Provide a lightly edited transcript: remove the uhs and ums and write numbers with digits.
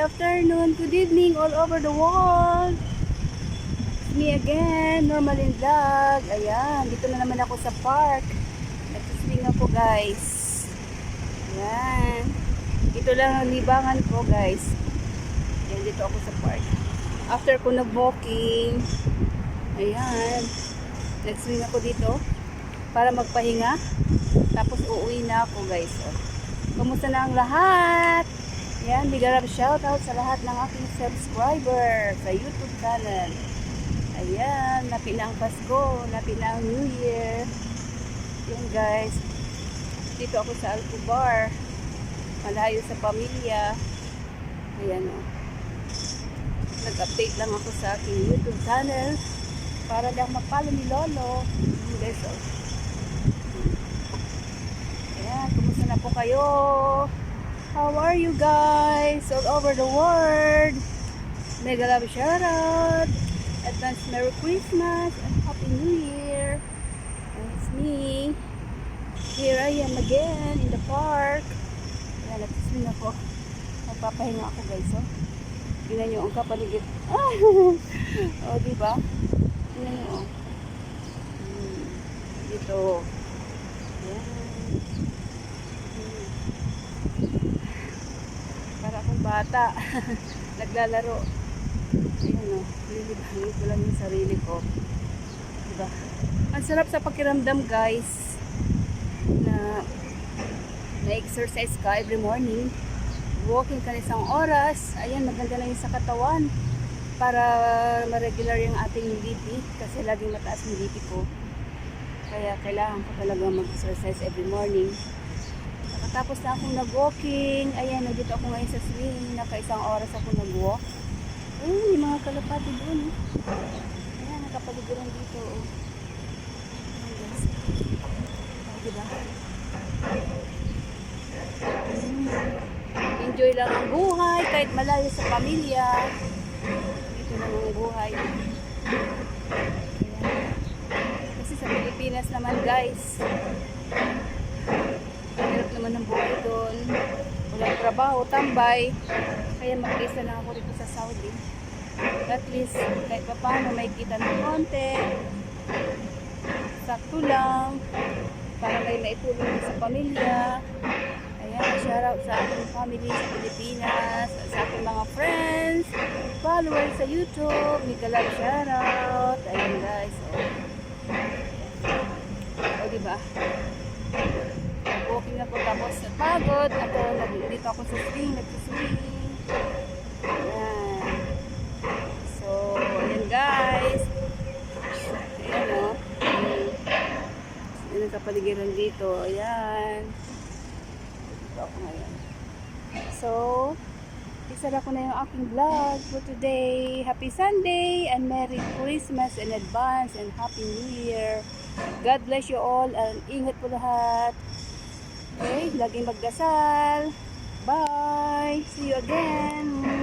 afternoon, good evening all over the world. It's me again, Normalin Vlog. Ayan, dito na naman ako sa park. Nag-swing ako guys. Ayan. Ito lang ang libangan ko guys. Ayan, dito ako sa park. After ko nag-walking, ayan, nag-swing ako dito para magpahinga. Tapos uuwi na ako guys. Oh. Kumusta na ang lahat? Yan, big shoutout sa lahat ng aking subscriber sa YouTube channel. Ayan, napit na ang Pasko, napit na ang New Year. Yan guys. Dito ako sa Alcobar. Malayo sa pamilya. Ayan o. Nag-update lang ako sa aking YouTube channel para lang mag-follow ni Lolo. Guys, oh. Ayan, kumusta na po kayo? How are you guys all over the world? Mega love shoutout. Advance Merry Christmas and Happy New Year. And it's me. Here I am again in the park. Ayan, nagsiswing ako. Magpapahinga ako guys, oh. Tingnan nyo ang kapaligid. Oh, diba? Tingnan nyo, oh. Dito. Ayan. Para akong bata. Naglalaro. Ayan o. Lilibangin ko lang yung sarili ko. Diba? Ang sarap sa pakiramdam guys. Na exercise ka every morning. Walking ka na isang oras. Ayan, maganda na yung sa katawan. Para ma-regular yung ating BP. Kasi laging mataas yung BP ko. Kaya kailangan ko talaga mag-exercise every morning. Nakatapos na akong nag-walking. Ayan, nandito ako ngayon sa swing. Naka-isang oras ako nag-walk. Ayun, yung mga kalapati doon. Ayan, nakapaliguran dito. Oh. Ayan guys. Oh, diba? Enjoy lang ang buhay kahit malayo sa pamilya. Ito lang ang buhay. Ayan. Kasi sa Pilipinas naman guys, hirap naman ang buhay doon. Walang trabaho, tambay. Kaya mag-isa lang ako dito sa Saudi. At least, kahit pa paano may kita ng konti. Sakto lang. Para may maitulong sa pamilya. Ayan, shoutout sa aking family sa Pilipinas. Sa aking mga friends. Followers sa YouTube. Mega love shoutout. Ayan guys. O diba? Walking ako tapos napagod. Dito ako sa swing. Nag-swing. Ayan. So, ayan guys. Ayan o. Ayan ang kapaligiran dito. Ayan. Dito ako ngayon. So, isa ko na yung aking vlog for today. Happy Sunday and Merry Christmas in advance and Happy New Year. God bless you all and ingat po lahat. Okay, laging magdasal. Bye! See you again!